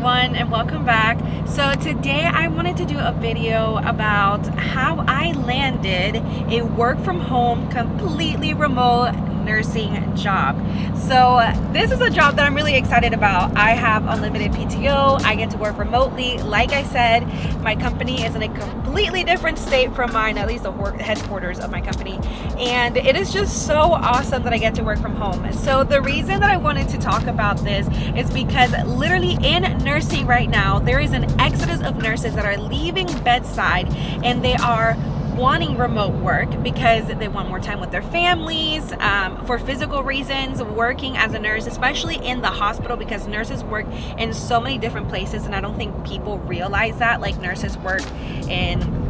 everyone, and welcome back. So today I wanted to do a video about how I landed a work from home, completely remote nursing job. So this is a job that I'm really excited about. I have unlimited PTO. I get to work remotely. Like I said, my company is in a completely different state from mine, at least the headquarters of my company. And it is just so awesome that I get to work from home. So the reason that I wanted to talk about this is because literally in nursing right now, there is an exodus of nurses that are leaving Bedside, and they are wanting remote work because they want more time with their families, for physical reasons, working as a nurse, especially in the hospital, because nurses work in so many different places, and I don't think people realize that. Like, nurses work in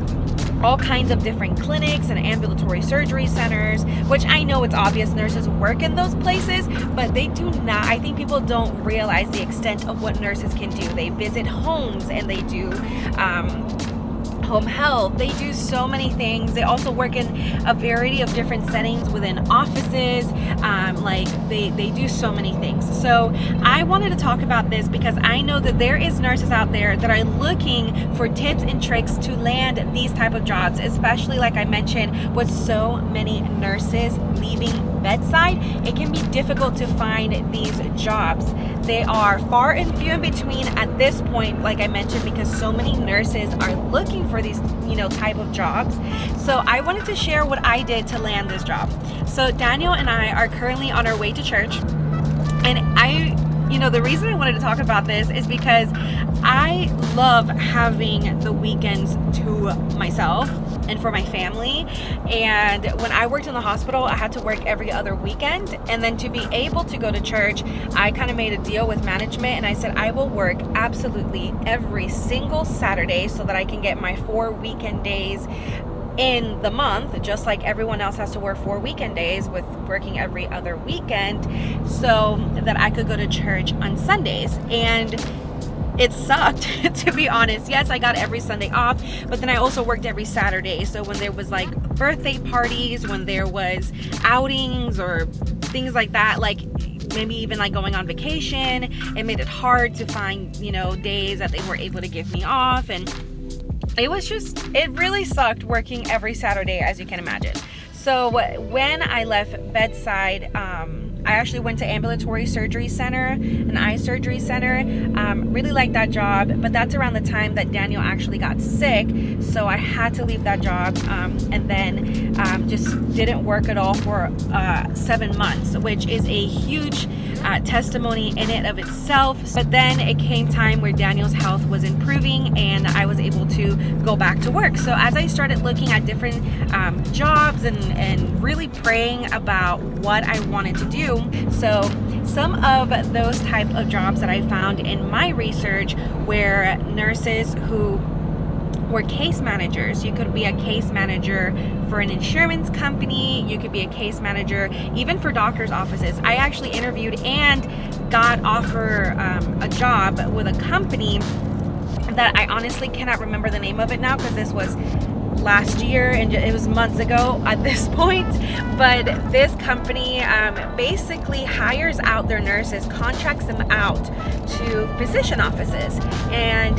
all kinds of different clinics and ambulatory surgery centers, which I know it's obvious nurses work in those places, but they do not. I think people don't realize the extent of what nurses can do. They visit homes and they do home health. They do so many things. They also work in a variety of different settings within offices. They do so many things. So I wanted to talk about this because I know that there is nurses out there that are looking for tips and tricks to land these type of jobs, especially like I mentioned, with so many nurses leaving Bedside. It can be difficult to find these jobs. They are far and few in between at this point, like I mentioned, because so many nurses are looking for these, type of jobs. So I wanted to share what I did to land this job. So Daniel and I are currently on our way to church, and the reason I wanted to talk about this is because I love having the weekends to myself and for my family. And when I worked in the hospital, I had to work every other weekend. And then to be able to go to church, I kind of made a deal with management, and I said I will work absolutely every single Saturday so that I can get my 4 weekend days in the month, just like everyone else has to work 4 weekend days with working every other weekend, so that I could go to church on Sundays. And it sucked, to be honest. Yes, I got every Sunday off, but then I also worked every Saturday. So when there was like birthday parties, when there was outings or things like that, like maybe even like going on vacation, it made it hard to find, days that they were able to give me off. And it really sucked working every Saturday, as you can imagine. So when I left Bedside, I actually went to ambulatory surgery center, an eye surgery center. Really liked that job, but that's around the time that Daniel actually got sick. So I had to leave that job, and then just didn't work at all for 7 months, which is a huge testimony in and of itself. But then it came time where Daniel's health was improving, and I was able to go back to work. So as I started looking at different jobs and really praying about what I wanted to do, so some of those type of jobs that I found in my research were nurses who were case managers. You could be a case manager for an insurance company. You could be a case manager even for doctor's offices. I actually interviewed and got offered a job with a company that I honestly cannot remember the name of it now, because this was last year and it was months ago at this point. But this company basically hires out their nurses, contracts them out to physician offices, and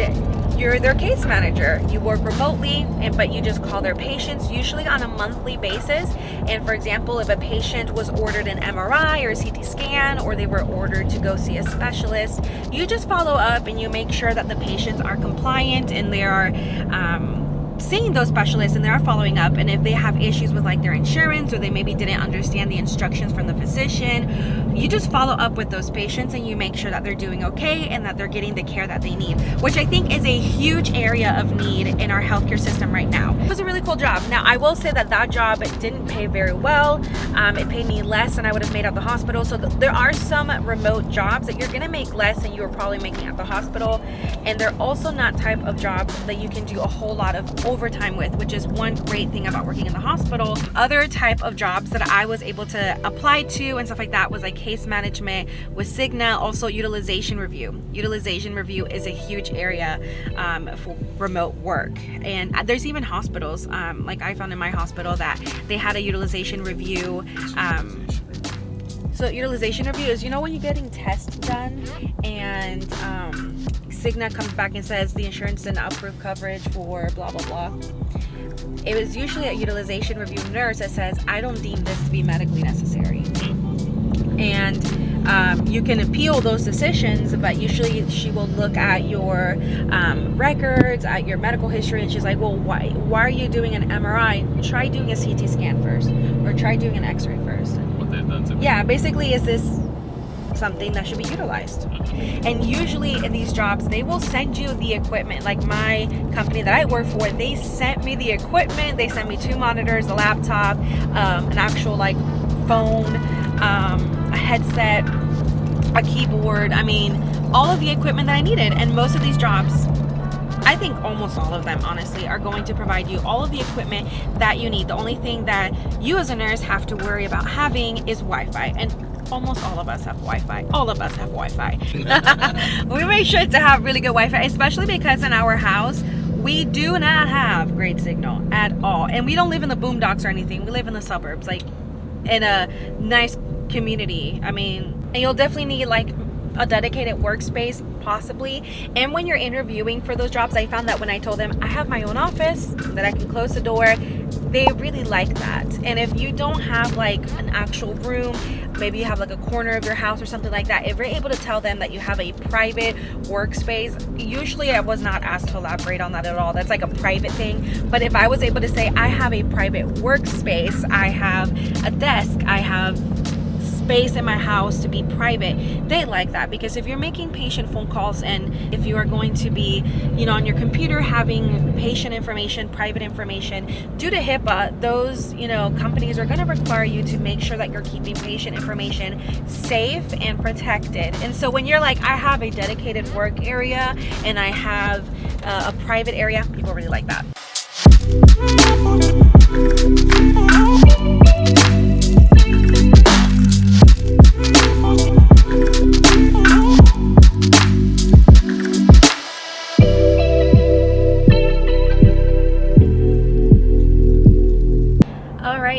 you're their case manager. You work remotely, but you just call their patients, usually on a monthly basis. And for example, if a patient was ordered an MRI or a CT scan, or they were ordered to go see a specialist, you just follow up and you make sure that the patients are compliant and they are seeing those specialists and they are following up. And if they have issues with like their insurance, or they maybe didn't understand the instructions from the physician, you just follow up with those patients and you make sure that they're doing okay and that they're getting the care that they need, which I think is a huge area of need in our healthcare system right now. It was a really cool job. Now, I will say that job didn't pay very well. It paid me less than I would have made at the hospital. So there are some remote jobs that you're gonna make less than you were probably making at the hospital. And they're also not type of jobs that you can do a whole lot of overtime with, which is one great thing about working in the hospital. Other type of jobs that I was able to apply to and stuff like that was like case management with Cigna, also utilization review. Utilization review is a huge area for remote work. And there's even hospitals, like I found in my hospital, that they had a utilization review. So utilization review is, when you're getting tests done and Cigna comes back and says the insurance didn't approve coverage for blah blah blah, it was usually a utilization review nurse that says, I don't deem this to be medically necessary. And you can appeal those decisions, but usually she will look at your records, at your medical history, and she's like, well, why are you doing an MRI? Try doing a CT scan first, or try doing an x-ray first. What they've done to me. Yeah, basically, is this something that should be utilized? And usually in these jobs, they will send you the equipment. Like my company that I work for, they sent me the equipment. They sent me 2 monitors, a laptop, an actual like phone, a headset, a keyboard. I mean, all of the equipment that I needed. And most of these jobs, I think almost all of them, honestly, are going to provide you all of the equipment that you need. The only thing that you as a nurse have to worry about having is Wi-Fi. And almost all of us have Wi-Fi. All of us have Wi-Fi. We make sure to have really good Wi-Fi, especially because in our house, we do not have great signal at all. And we don't live in the boondocks or anything. We live in the suburbs, like in a nice community. I mean, and you'll definitely need like a dedicated workspace, possibly. And when you're interviewing for those jobs, I found that when I told them I have my own office, that I can close the door, they really like that. And if you don't have like an actual room, maybe you have like a corner of your house or something like that, if you're able to tell them that you have a private workspace, usually I was not asked to elaborate on that at all. That's like a private thing. But if I was able to say I have a private workspace, I have a desk, I have space in my house to be private, they like that. Because if you're making patient phone calls, and if you are going to be, you know, on your computer having patient information, private information, due to HIPAA, those, you know, companies are going to require you to make sure that you're keeping patient information safe and protected. And so when you're like, I have a dedicated work area and I have a private area, people really like that.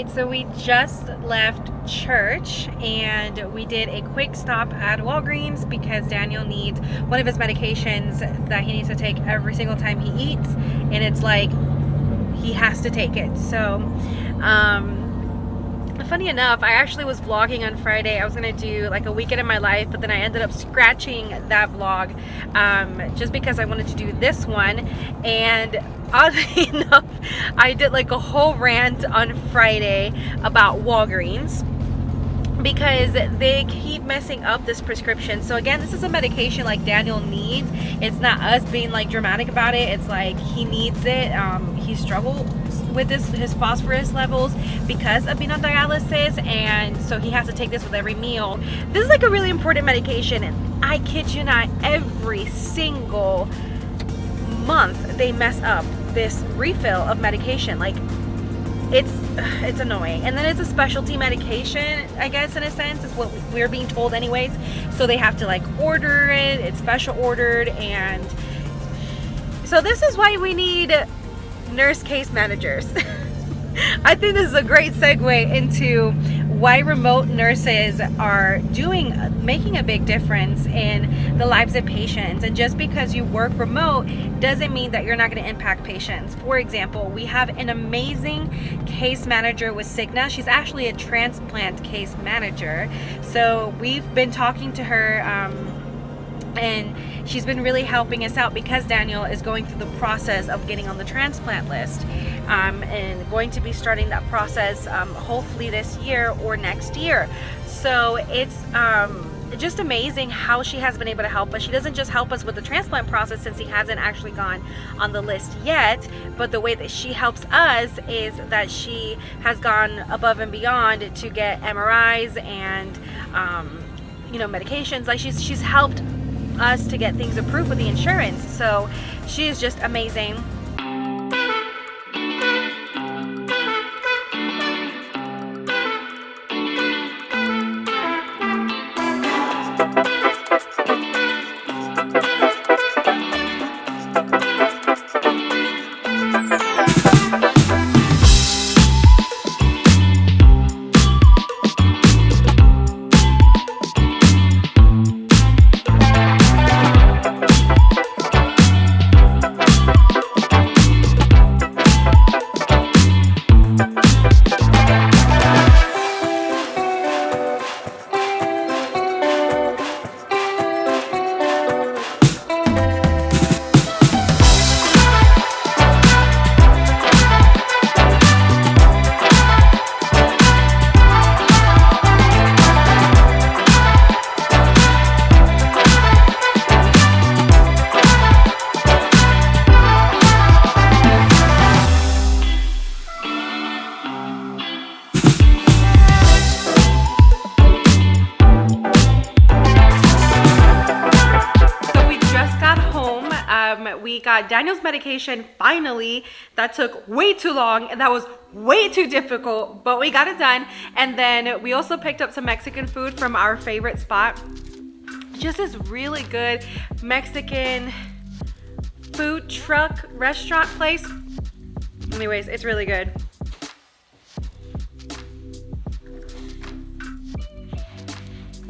So we just left church and we did a quick stop at Walgreens because Daniel needs one of his medications that he needs to take every single time he eats, and it's like he has to take it. So funny enough, I actually was vlogging on Friday. I was gonna do like a weekend in my life, but then I ended up scratching that vlog just because I wanted to do this one. And oddly enough, I did like a whole rant on Friday about Walgreens because they keep messing up this prescription. So again, this is a medication like Daniel needs. It's not us being like dramatic about it. It's like he needs it. He struggles with his phosphorus levels because of being on dialysis, and so he has to take this with every meal. This is like a really important medication, and I kid you not, every single month they mess up this refill of medication. Like it's annoying. And then it's a specialty medication, I guess, in a sense, is what we're being told anyways. So they have to like order it, it's special ordered. And so this is why we need nurse case managers. I think this is a great segue into why remote nurses are making a big difference in the lives of patients. And just because you work remote doesn't mean that you're not going to impact patients. For example, we have an amazing case manager with Cigna. She's actually a transplant case manager. So we've been talking to her and she's been really helping us out because Daniel is going through the process of getting on the transplant list and going to be starting that process hopefully this year or next year. So it's just amazing how she has been able to help us. She doesn't just help us with the transplant process since he hasn't actually gone on the list yet, but the way that she helps us is that she has gone above and beyond to get MRIs and you know, medications. Like she's helped us to get things approved with the insurance. So she is just amazing. we got Daniel's medication finally. That took way too long and that was way too difficult, but we got it done. And then we also picked up some Mexican food from our favorite spot. Just this really good Mexican food truck restaurant place. Anyways, it's really good.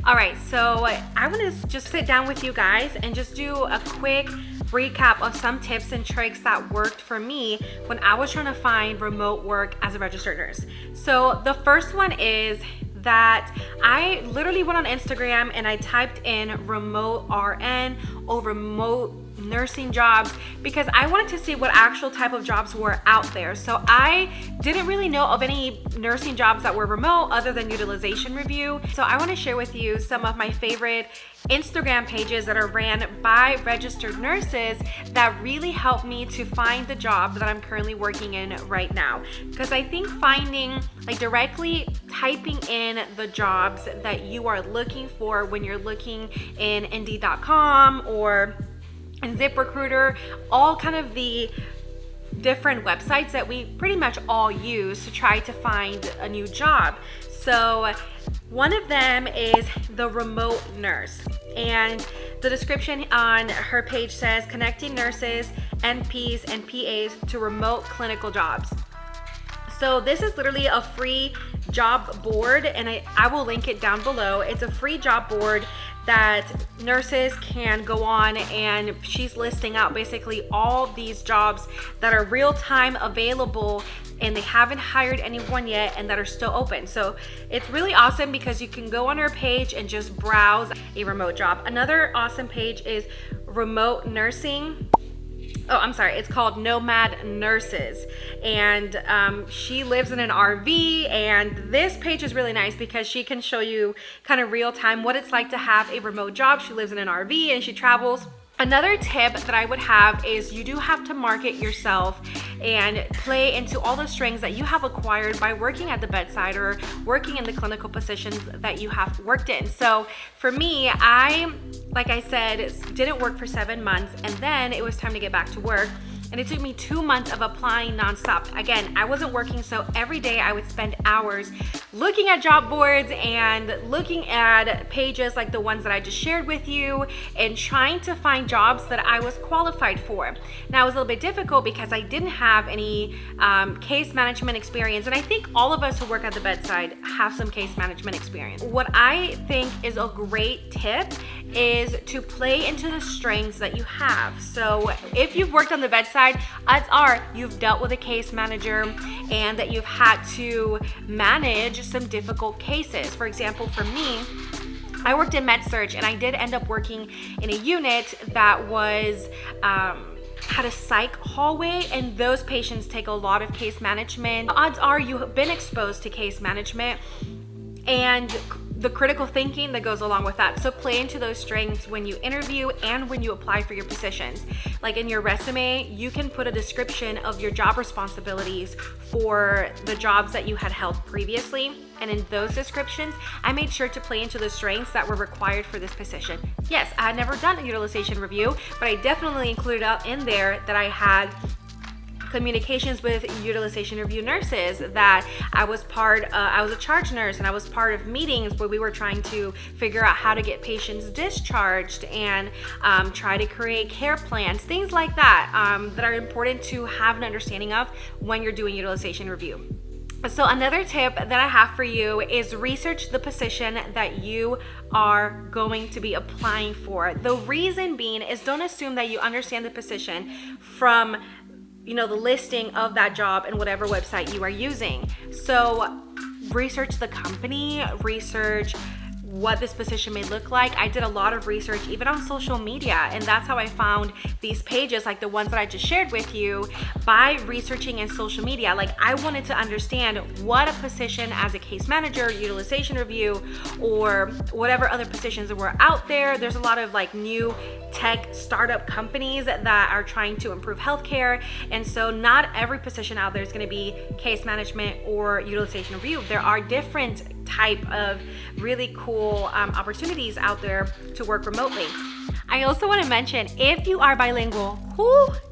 All right, so I want to just sit down with you guys and just do a quick recap of some tips and tricks that worked for me when I was trying to find remote work as a registered nurse. So the first one is that I literally went on Instagram and I typed in remote RN or remote nursing jobs because I wanted to see what actual type of jobs were out there. So I didn't really know of any nursing jobs that were remote other than utilization review. So I want to share with you some of my favorite Instagram pages that are ran by registered nurses that really helped me to find the job that I'm currently working in right now. Because I think finding, like, directly typing in the jobs that you are looking for when you're looking in Indeed.com or in ZipRecruiter, all kind of the different websites that we pretty much all use to try to find a new job. So one of them is the remote nurse, and the description on her page says connecting nurses, NPs, and PAs to remote clinical jobs. So this is literally a free job board, and I will link it down below. It's a free job board that nurses can go on, and she's listing out basically all these jobs that are real-time available and they haven't hired anyone yet and that are still open. So it's really awesome because you can go on her page and just browse a remote job. Another awesome page is remote nursing. Oh, I'm sorry, it's called Nomad Nurses, and she lives in an RV, and this page is really nice because she can show you kind of real time what it's like to have a remote job. She lives in an RV and she travels. Another tip that I would have is you do have to market yourself and play into all the strengths that you have acquired by working at the bedside or working in the clinical positions that you have worked in. So for me, like I said, didn't work for 7 months, and then it was time to get back to work. And it took me 2 months of applying nonstop. Again, I wasn't working, so every day I would spend hours looking at job boards and looking at pages like the ones that I just shared with you and trying to find jobs that I was qualified for. Now, it was a little bit difficult because I didn't have any case management experience, and I think all of us who work at the bedside have some case management experience. What I think is a great tip is to play into the strengths that you have. So if you've worked on the bedside, odds are you've dealt with a case manager and that you've had to manage some difficult cases. For example, for me, I worked in med-surg, and I did end up working in a unit that was had a psych hallway, and those patients take a lot of case management. Odds are you have been exposed to case management and the critical thinking that goes along with that. So play into those strengths when you interview and when you apply for your positions. Like in your resume, you can put a description of your job responsibilities for the jobs that you had held previously. And in those descriptions, I made sure to play into the strengths that were required for this position. Yes, I had never done a utilization review, but I definitely included out in there that I had communications with utilization review nurses, that I was a charge nurse, and I was part of meetings where we were trying to figure out how to get patients discharged and try to create care plans, things like that, that are important to have an understanding of when you're doing utilization review. So another tip that I have for you is research the position that you are going to be applying for. The reason being is don't assume that you understand the position from the listing of that job and whatever website you are using. So research the company, research what this position may look like. I did a lot of research even on social media, and that's how I found these pages like the ones that I just shared with you, by researching in social media. Like, I wanted to understand what a position as a case manager, utilization review, or whatever other positions that were out there. There's a lot of like new tech startup companies that are trying to improve healthcare, and so not every position out there is going to be case management or utilization review. There are different type of really cool opportunities out there to work remotely. I also want to mention, if you are bilingual,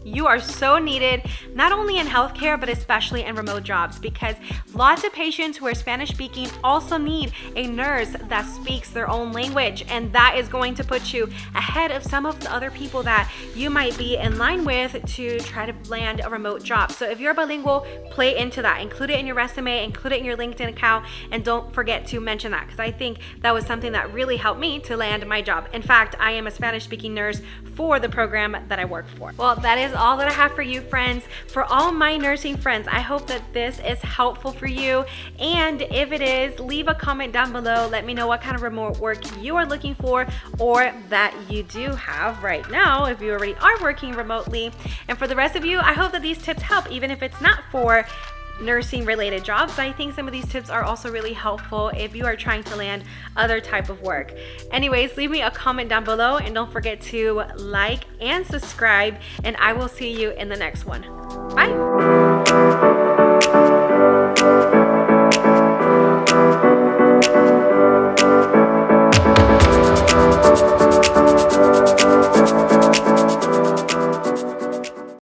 you are so needed, not only in healthcare, but especially in remote jobs, because lots of patients who are Spanish speaking also need a nurse that speaks their own language, and that is going to put you ahead of some of the other people that you might be in line with to try to land a remote job. So if you're bilingual, play into that, include it in your resume, include it in your LinkedIn account, and don't forget to mention that, because I think that was something that really helped me to land my job. In fact, I am a Spanish speaking nurse for the program that I work for. Well, that is all that I have for you, friends. For all my nursing friends, I hope that this is helpful for you. And if it is, leave a comment down below. Let me know what kind of remote work you are looking for, or that you do have right now if you already are working remotely. And for the rest of you, I hope that these tips help, even if it's not for nursing related jobs. I think some of these tips are also really helpful if you are trying to land other type of work. Anyways, leave me a comment down below, and don't forget to like and subscribe, and I will see you in the next one. Bye.